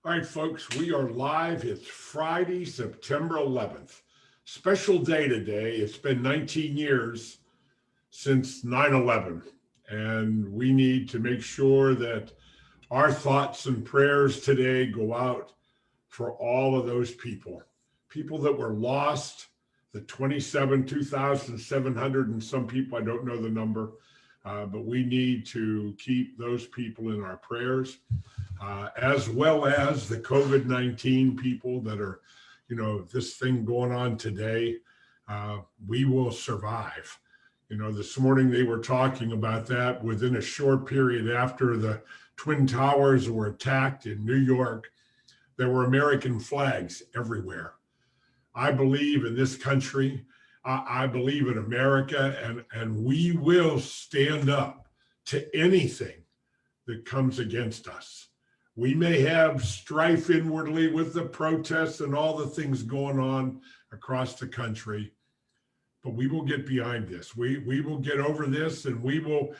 All right, folks, we are live. It's Friday, September 11th. Special day today. It's been 19 years since 9/11, and we need to make sure that our thoughts and prayers today go out for all of those people that were lost, the 2,700 and some people, I don't know the number, but we need to keep those people in our prayers, as well as the COVID-19 people that are, this thing going on today. We will survive. This morning they were talking about that within a short period after the Twin Towers were attacked in New York. There were American flags everywhere. I believe in this country. I believe in America, and we will stand up to anything that comes against us. We may have strife inwardly with the protests and all the things going on across the country, but we will get behind this. We will get over this, and we will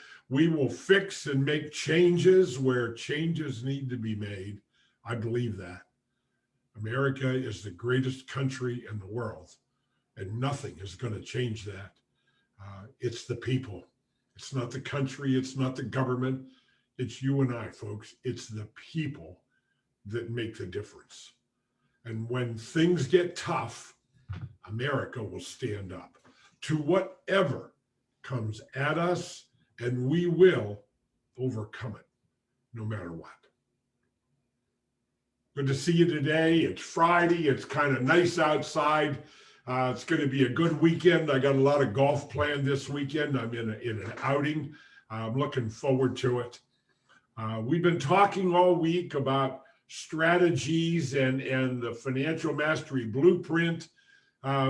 fix and make changes where changes need to be made. I believe that. America is the greatest country in the world, and nothing is going to change that. It's the people. It's not the country. It's not the government. It's you and I, folks. It's the people that make the difference. And when things get tough, America will stand up to whatever comes at us, and we will overcome it no matter what. Good to see you today. It's Friday. It's kind of nice outside. It's going to be a good weekend. I got a lot of golf planned this weekend. I'm in an outing. I'm looking forward to it. We've been talking all week about strategies and the Financial Mastery Blueprint,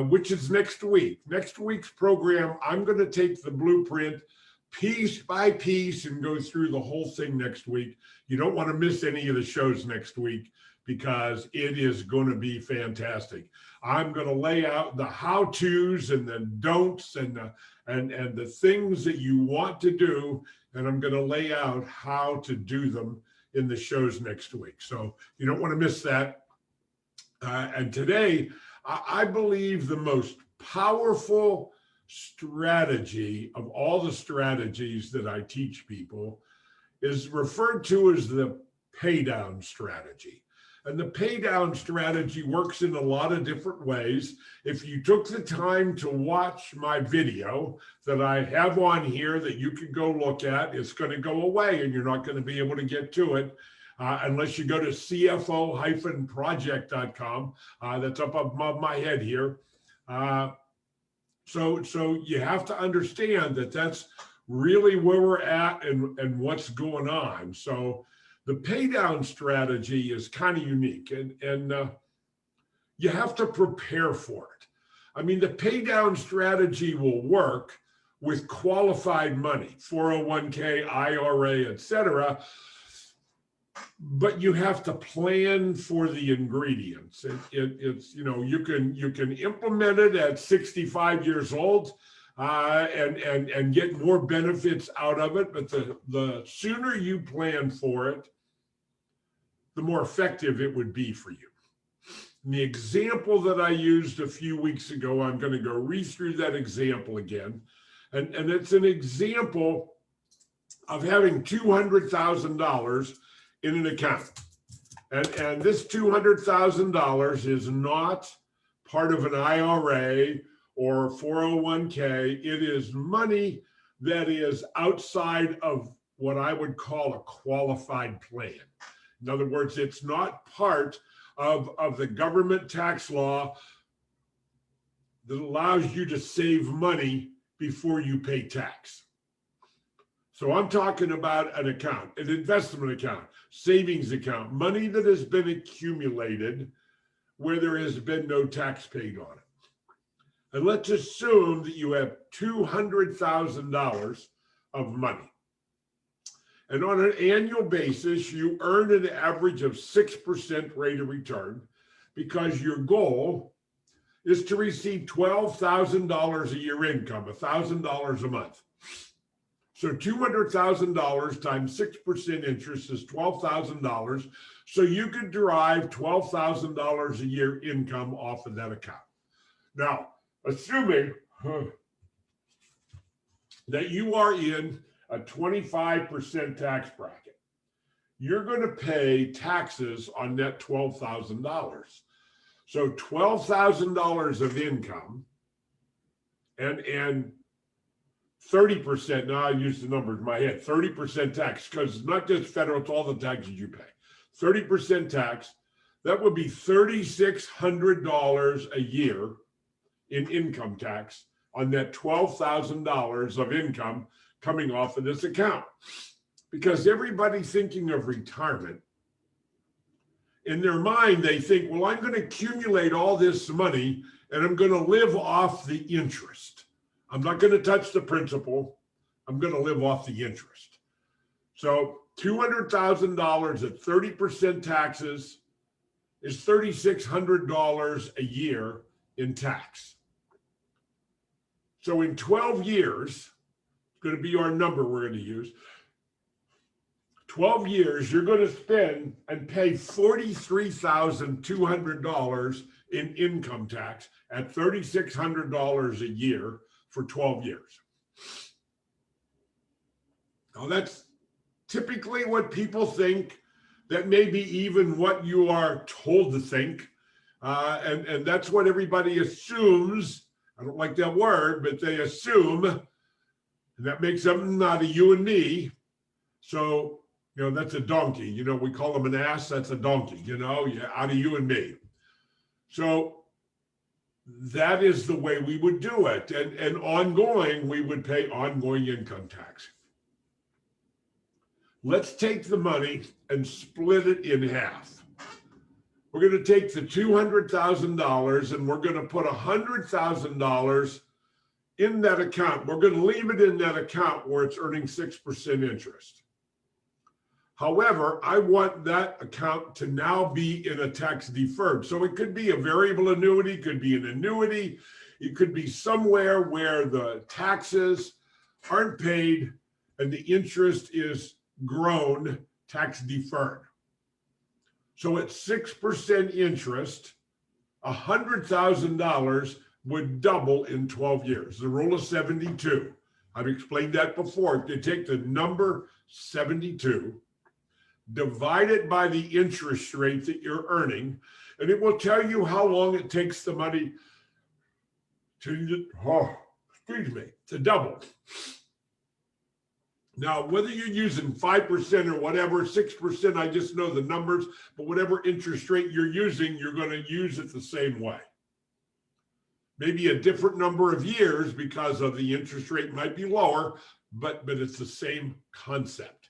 which is next week. Next week's program, I'm going to take the blueprint piece by piece and go through the whole thing next week. You don't want to miss any of the shows next week because it is going to be fantastic. I'm going to lay out the how-tos and the don'ts and the things that you want to do, and I'm going to lay out how to do them in the shows next week. So you don't want to miss that. And today, I believe the most powerful strategy of all the strategies that I teach people is referred to as the pay down strategy. And the pay down strategy works in a lot of different ways. If you took the time to watch my video that I have on here that you can go look at, it's going to go away and you're not going to be able to get to it unless you go to cfo-project.com. That's up above my head here. So you have to understand that that's really where we're at and what's going on. So the pay down strategy is kind of unique, and you have to prepare for it. I mean, the pay down strategy will work with qualified money, 401k, IRA, etc. But you have to plan for the ingredients. It's you can implement it at 65 years old and get more benefits out of it. But the sooner you plan for it, the more effective it would be for you. And the example that I used a few weeks ago, I'm going to go read through that example again. And it's an example of having $200,000 in an account. And this $200,000 is not part of an IRA or 401k. It is money that is outside of what I would call a qualified plan. In other words, it's not part of the government tax law that allows you to save money before you pay tax. So I'm talking about an account, an investment account, savings account, money that has been accumulated where there has been no tax paid on it. And let's assume that you have $200,000 of money. And on an annual basis, you earn an average of 6% rate of return because your goal is to receive $12,000 a year income, $1,000 a month. So $200,000 times 6% interest is $12,000. So you could derive $12,000 a year income off of that account. Now, assuming that you are in a 25% tax bracket, you're going to pay taxes on that $12,000. So $12,000 of income and 30%, now I use the numbers in my head, 30% tax, because it's not just federal, it's all the taxes you pay. 30% tax, that would be $3,600 a year in income tax on that $12,000 of income coming off of this account. Because everybody thinking of retirement, in their mind, they think, well, I'm going to accumulate all this money and I'm going to live off the interest. I'm not going to touch the principal. I'm going to live off the interest. So $200,000 at 30% taxes is $3,600 a year in tax. So in 12 years, it's going to be our number we're going to use. 12 years, you're going to spend and pay $43,200 in income tax at $3,600 a year for 12 years. Now that's typically what people think, that may be even what you are told to think. And that's what everybody assumes. I don't like that word, but they assume, and that makes them out of you and me. So, that's a donkey. We call them an ass, that's a donkey, out of you and me. So that is the way we would do it. And ongoing, we would pay ongoing income tax. Let's take the money and split it in half. We're going to take the $200,000 and we're going to put $100,000 in that account. We're going to leave it in that account where it's earning 6% interest. However, I want that account to now be in a tax deferred. So it could be a variable annuity, could be an annuity. It could be somewhere where the taxes aren't paid and the interest is grown tax deferred. So at 6% interest, $100,000 would double in 12 years. The rule of 72. I've explained that before. If you take the number 72, divide it by the interest rate that you're earning, and it will tell you how long it takes the money to double. Now, whether you're using 5% or whatever, 6%, I just know the numbers, but whatever interest rate you're using, you're going to use it the same way. Maybe a different number of years because of the interest rate might be lower, but it's the same concept.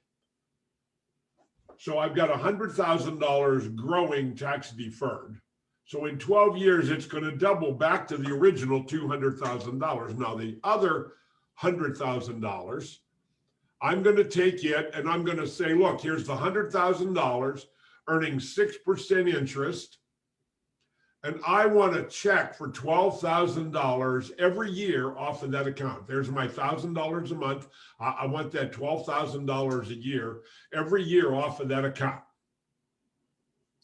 So I've got $100,000 growing tax deferred. So in 12 years, it's going to double back to the original $200,000. Now the other $100,000, I'm going to take it and I'm going to say, look, here's the $100,000 earning 6% interest. And I want a check for $12,000 every year off of that account. There's my $1,000 a month. I want that $12,000 a year every year off of that account.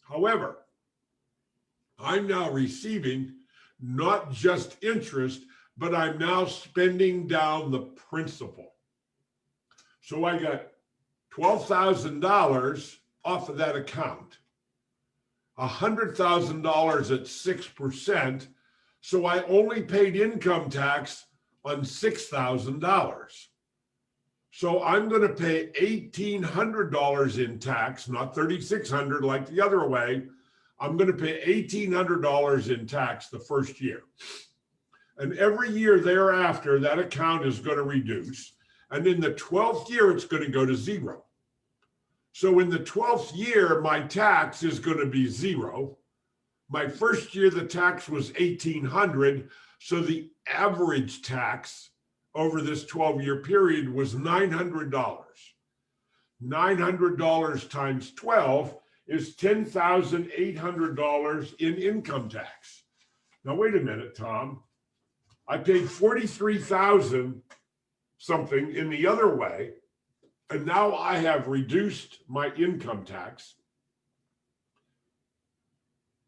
However, I'm now receiving not just interest, but I'm now spending down the principal. So I got $12,000 off of that account. $100,000 at 6%, so I only paid income tax on $6,000. So I'm going to pay $1,800 in tax, not $3,600 like the other way. I'm going to pay $1,800 in tax the first year. And every year thereafter, that account is going to reduce. And in the 12th year, it's going to go to zero. So in the 12th year, my tax is going to be zero. My first year, the tax was $1,800. So the average tax over this 12-year period was $900. $900 times 12 is $10,800 in income tax. Now, wait a minute, Tom. I paid $43,000 something in the other way, and now I have reduced my income tax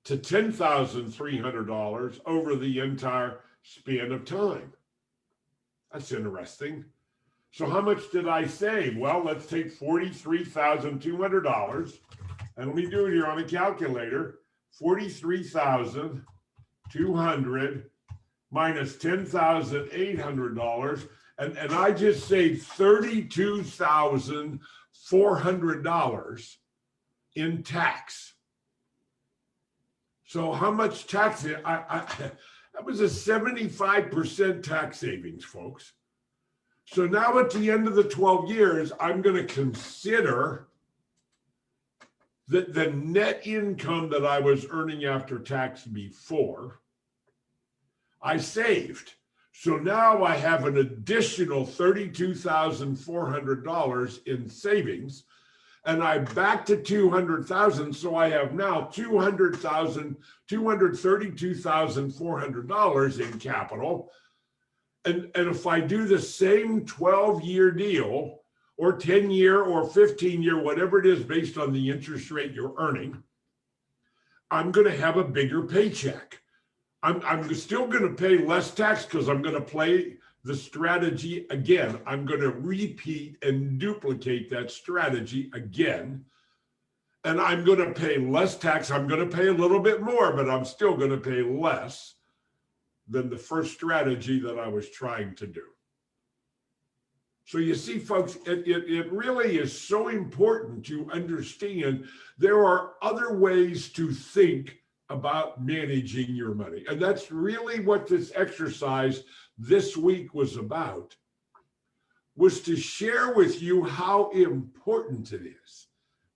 to $10,300 over the entire span of time. That's interesting. So how much did I save? Well, let's take $43,200, and let me do it here on a calculator. 43,200 minus $10,800, and I just saved $32,400 in tax. So how much tax? That was a 75% tax savings, folks. So now at the end of the 12 years, I'm going to consider that the net income that I was earning after tax before, I saved. So now I have an additional $32,400 in savings, and I'm back to 200,000. So I have now $232,400 in capital. And if I do the same 12-year deal, or 10-year or 15-year, whatever it is based on the interest rate you're earning, I'm going to have a bigger paycheck. I'm still going to pay less tax because I'm going to play the strategy again. I'm going to repeat and duplicate that strategy again. And I'm going to pay less tax. I'm going to pay a little bit more, but I'm still going to pay less than the first strategy that I was trying to do. So you see, folks, it really is so important to understand there are other ways to think about managing your money. And that's really what this exercise this week was about, was to share with you how important it is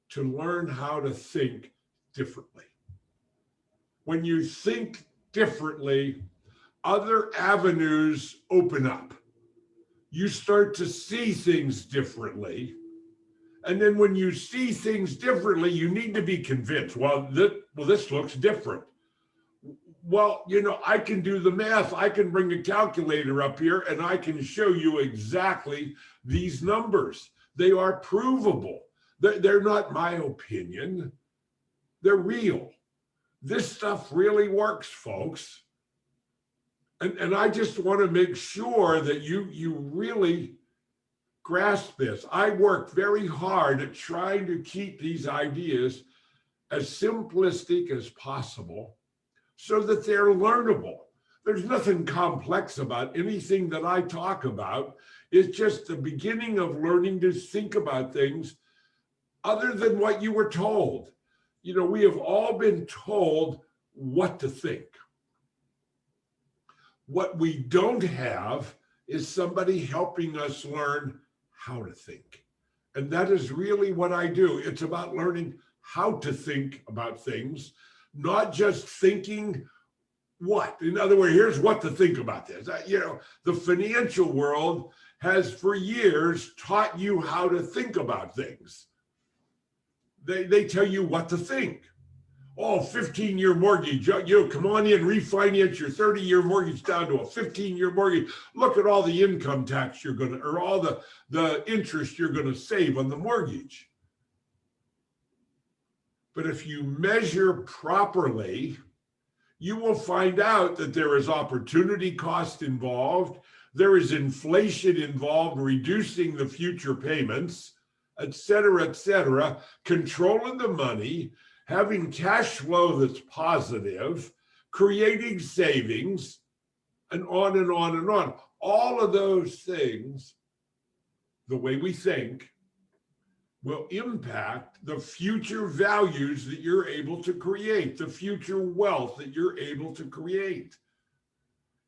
to learn how to think differently. When you think differently, other avenues open up. You start to see things differently. And then when you see things differently, you need to be convinced, well, this looks different. Well, I can do the math. I can bring a calculator up here and I can show you exactly these numbers. They are provable. They're not my opinion. They're real. This stuff really works, folks. And I just want to make sure that you really grasp this. I work very hard at trying to keep these ideas as simplistic as possible so that they're learnable. There's nothing complex about anything that I talk about. It's just the beginning of learning to think about things other than what you were told. We have all been told what to think. What we don't have is somebody helping us learn how to think. And that is really what I do. It's about learning how to think about things, not just thinking what. In other words, here's what to think about this. The financial world has for years taught you how to think about things. They tell you what to think. Oh, 15-year mortgage, come on in, refinance your 30-year mortgage down to a 15-year mortgage. Look at all the income tax or all the interest you're going to save on the mortgage. But if you measure properly, you will find out that there is opportunity cost involved. There is inflation involved, reducing the future payments, et cetera, controlling the money, having cash flow that's positive, creating savings, and on and on and on. All of those things, the way we think, will impact the future values that you're able to create, the future wealth that you're able to create.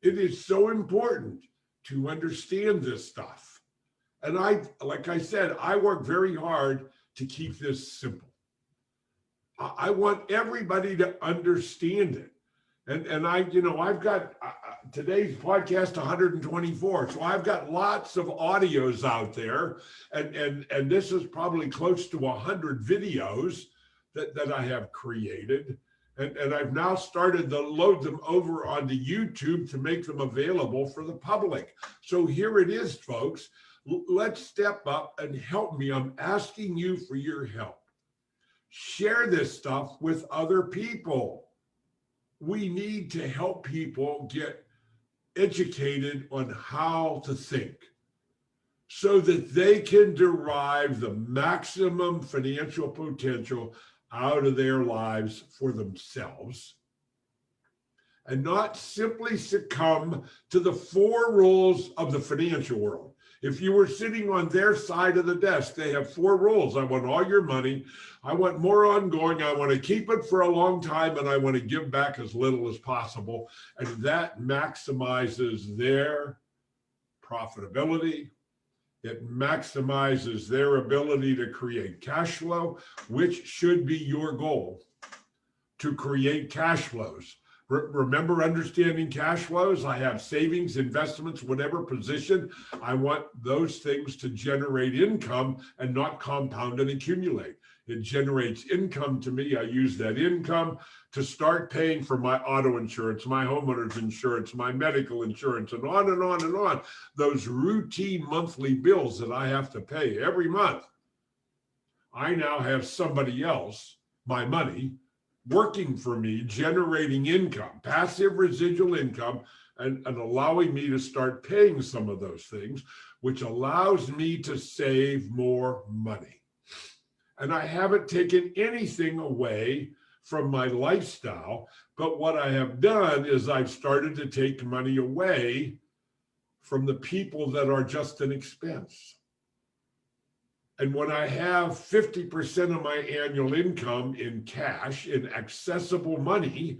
It is so important to understand this stuff. And like I said, I work very hard to keep this simple. I want everybody to understand it. And I've got today's podcast 124. So I've got lots of audios out there. And this is probably close to 100 videos that I have created. And I've now started to load them over onto YouTube to make them available for the public. So here it is, folks. Let's step up and help me. I'm asking you for your help. Share this stuff with other people. We need to help people get educated on how to think so that they can derive the maximum financial potential out of their lives for themselves and not simply succumb to the 4 rules of the financial world. If you were sitting on their side of the desk, they have 4 rules. I want all your money. I want more ongoing. I want to keep it for a long time, and I want to give back as little as possible. And that maximizes their profitability. It maximizes their ability to create cash flow, which should be your goal, to create cash flows. Remember understanding cash flows? I have savings, investments, whatever position. I want those things to generate income and not compound and accumulate. It generates income to me. I use that income to start paying for my auto insurance, my homeowner's insurance, my medical insurance, and on and on and on. Those routine monthly bills that I have to pay every month. I now have somebody else, my money, working for me, generating income, passive residual income, and allowing me to start paying some of those things, which allows me to save more money. And I haven't taken anything away from my lifestyle, but what I have done is I've started to take money away from the people that are just an expense. And when I have 50% of my annual income in cash, in accessible money,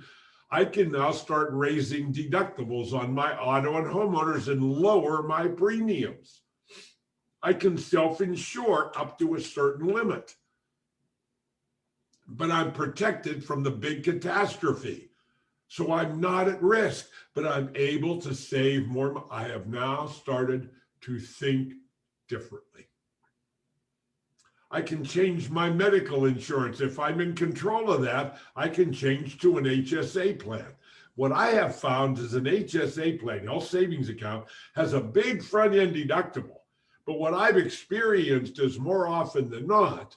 I can now start raising deductibles on my auto and homeowners and lower my premiums. I can self-insure up to a certain limit, but I'm protected from the big catastrophe. So I'm not at risk, but I'm able to save more. I have now started to think differently. I can change my medical insurance. If I'm in control of that, I can change to an HSA plan. What I have found is an HSA plan, health savings account, has a big front-end deductible. But what I've experienced is more often than not,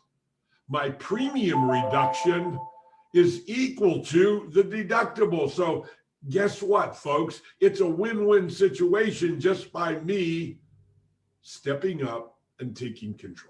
my premium reduction is equal to the deductible. So guess what, folks? It's a win-win situation just by me stepping up and taking control.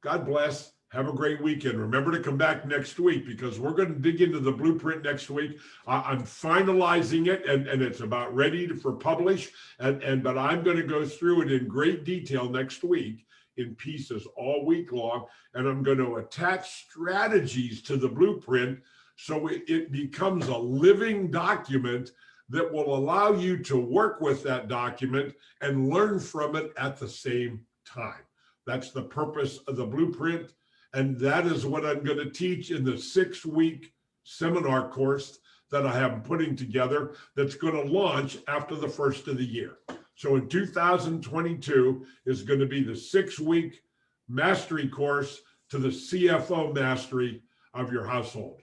God bless. Have a great weekend. Remember to come back next week because we're going to dig into the blueprint next week. I'm finalizing it and it's about ready for publish. But I'm going to go through it in great detail next week in pieces all week long. And I'm going to attach strategies to the blueprint so it becomes a living document that will allow you to work with that document and learn from it at the same time. That's the purpose of the blueprint. And that is what I'm going to teach in the 6-week seminar course that I am putting together that's going to launch after the first of the year. So in 2022 is going to be the 6-week mastery course to the CFO mastery of your household.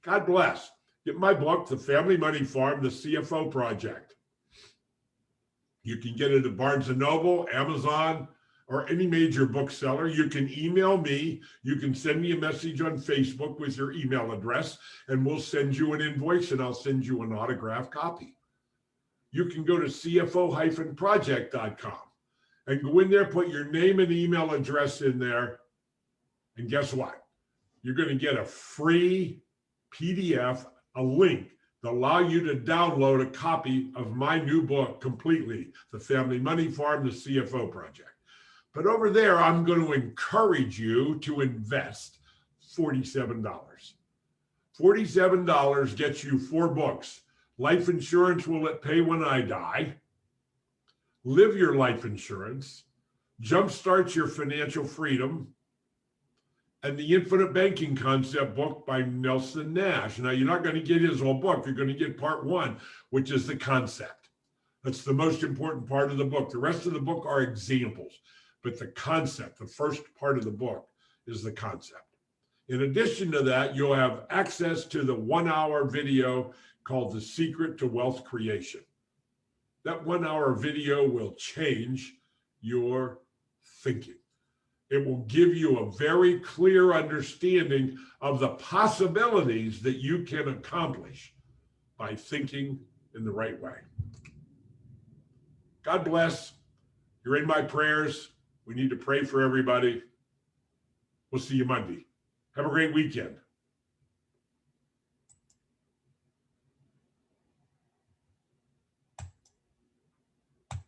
God bless. Get my book, The Family Money Farm, The CFO Project. You can get it at Barnes & Noble, Amazon, or any major bookseller. You can email me. You can send me a message on Facebook with your email address, and we'll send you an invoice, and I'll send you an autographed copy. You can go to cfo-project.com and go in there, put your name and email address in there, and guess what? You're going to get a free PDF, a link that allow you to download a copy of my new book completely, The Family Money Farm, The CFO Project. But over there, I'm going to encourage you to invest $47. $47 gets you 4 books. Life Insurance, Will It Pay When I Die? Live Your Life Insurance. Jumpstart Your Financial Freedom. And the Infinite Banking Concept book by Nelson Nash. Now, you're not going to get his whole book. You're going to get part 1, which is the concept. That's the most important part of the book. The rest of the book are examples. But the concept, the first part of the book, is the concept. In addition to that, you'll have access to the 1-hour video called The Secret to Wealth Creation. That 1-hour video will change your thinking. It will give you a very clear understanding of the possibilities that you can accomplish by thinking in the right way. God bless. You're in my prayers. We need to pray for everybody. We'll see you Monday. Have a great weekend.